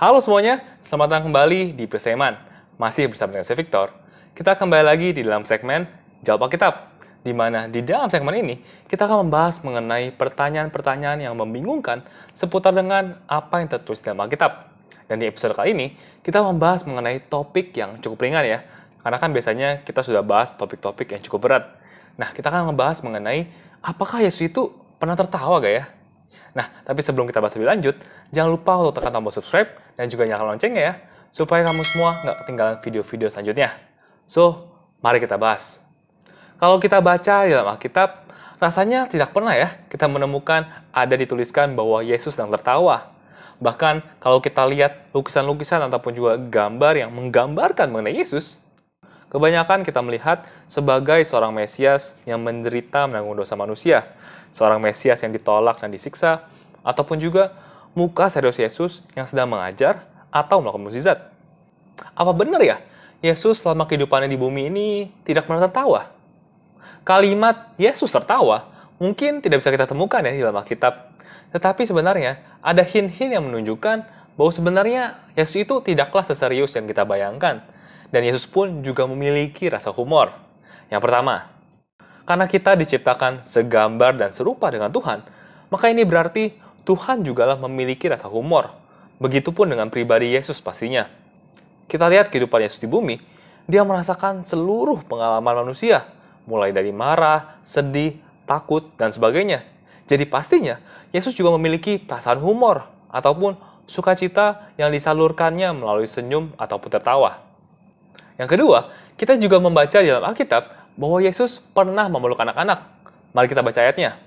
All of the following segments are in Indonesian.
Halo semuanya, selamat datang kembali di Perseman. Masih bersama dengan saya Victor. Kita kembali lagi di dalam segmen Jawab Alkitab, di mana di dalam segmen ini kita akan membahas mengenai pertanyaan-pertanyaan yang membingungkan seputar dengan apa yang tertulis dalam Alkitab. Dan di episode kali ini, kita membahas mengenai topik yang cukup ringan ya, karena kan biasanya kita sudah bahas topik-topik yang cukup berat. Nah, kita akan membahas mengenai apakah Yesus itu pernah tertawa gak ya? Nah, tapi sebelum kita bahas lebih lanjut, jangan lupa untuk tekan tombol subscribe dan juga nyalakan loncengnya ya, supaya kamu semua nggak ketinggalan video-video selanjutnya. So, mari kita bahas. Kalau kita baca di dalam Alkitab, rasanya tidak pernah ya kita menemukan ada dituliskan bahwa Yesus sedang tertawa. Bahkan kalau kita lihat lukisan-lukisan ataupun juga gambar yang menggambarkan mengenai Yesus, kebanyakan kita melihat sebagai seorang Mesias yang menderita menanggung dosa manusia, seorang Mesias yang ditolak dan disiksa, ataupun juga muka serius Yesus yang sedang mengajar atau melakukan mukjizat. Apa benar ya, Yesus selama kehidupannya di bumi ini tidak pernah tertawa? Kalimat Yesus tertawa mungkin tidak bisa kita temukan ya di dalam Alkitab. Tetapi sebenarnya ada hint-hint yang menunjukkan bahwa sebenarnya Yesus itu tidaklah seserius yang kita bayangkan. Dan Yesus pun juga memiliki rasa humor. Yang pertama, karena kita diciptakan segambar dan serupa dengan Tuhan, maka ini berarti Tuhan jugalah memiliki rasa humor. Begitupun dengan pribadi Yesus pastinya. Kita lihat kehidupan Yesus di bumi, dia merasakan seluruh pengalaman manusia, mulai dari marah, sedih, takut, dan sebagainya. Jadi pastinya, Yesus juga memiliki perasaan humor, ataupun sukacita yang disalurkannya melalui senyum ataupun tertawa. Yang kedua, kita juga membaca di dalam Alkitab bahwa Yesus pernah memeluk anak-anak. Mari kita baca ayatnya.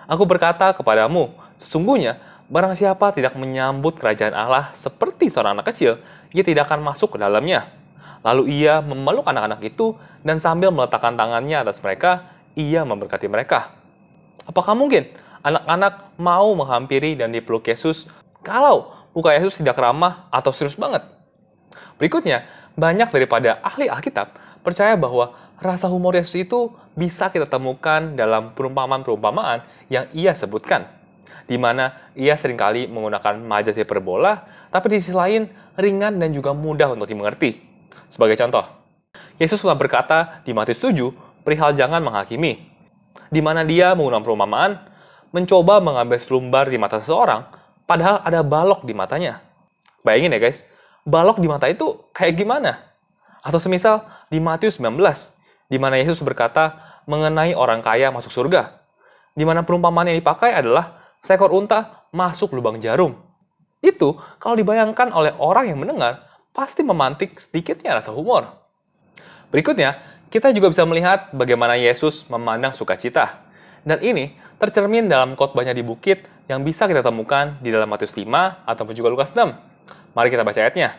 Aku berkata kepadamu, sesungguhnya barang siapa tidak menyambut kerajaan Allah seperti seorang anak kecil, ia tidak akan masuk ke dalamnya. Lalu ia memeluk anak-anak itu dan sambil meletakkan tangannya atas mereka, ia memberkati mereka. Apakah mungkin anak-anak mau menghampiri dan dipeluk Yesus kalau muka Yesus tidak ramah atau serius banget? Berikutnya, banyak daripada ahli Alkitab percaya bahwa rasa humor Yesus itu bisa kita temukan dalam perumpamaan-perumpamaan yang ia sebutkan, di mana ia seringkali menggunakan majas hiperbola, tapi di sisi lain ringan dan juga mudah untuk dimengerti. Sebagai contoh, Yesus pernah berkata di Matius 7 perihal jangan menghakimi, di mana dia menggunakan perumpamaan mencoba mengambil selumbar di mata seseorang, padahal ada balok di matanya. Bayangin ya guys, balok di mata itu kayak gimana? Atau semisal di Matius 19, di mana Yesus berkata mengenai orang kaya masuk surga, di mana perumpamaan yang dipakai adalah seekor unta masuk lubang jarum. Itu kalau dibayangkan oleh orang yang mendengar, pasti memantik sedikitnya rasa humor. Berikutnya, kita juga bisa melihat bagaimana Yesus memandang sukacita. Dan ini tercermin dalam khotbahnya di bukit yang bisa kita temukan di dalam Matius 5 ataupun juga Lukas 6. Mari kita baca ayatnya.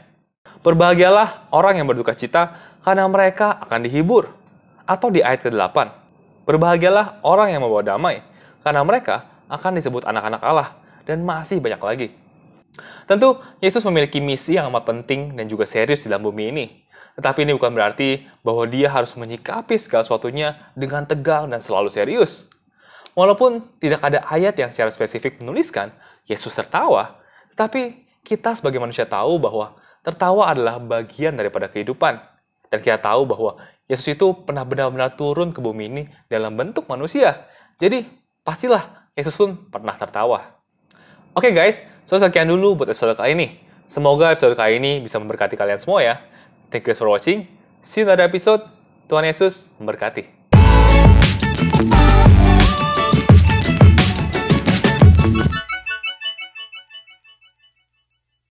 Berbahagialah orang yang berduka cita karena mereka akan dihibur. Atau di ayat ke-8. Berbahagialah orang yang membawa damai karena mereka akan disebut anak-anak Allah, dan masih banyak lagi. Tentu, Yesus memiliki misi yang amat penting dan juga serius di dalam bumi ini. Tetapi ini bukan berarti bahwa dia harus menyikapi segala sesuatunya dengan tegang dan selalu serius. Walaupun tidak ada ayat yang secara spesifik menuliskan Yesus tertawa, tetapi kita sebagai manusia tahu bahwa tertawa adalah bagian daripada kehidupan. Dan kita tahu bahwa Yesus itu pernah benar-benar turun ke bumi ini dalam bentuk manusia. Jadi, pastilah Yesus pun pernah tertawa. Oke guys, so sekian dulu buat episode kali ini. Semoga episode kali ini bisa memberkati kalian semua ya. Thank you guys for watching. See you in another episode. Tuhan Yesus memberkati.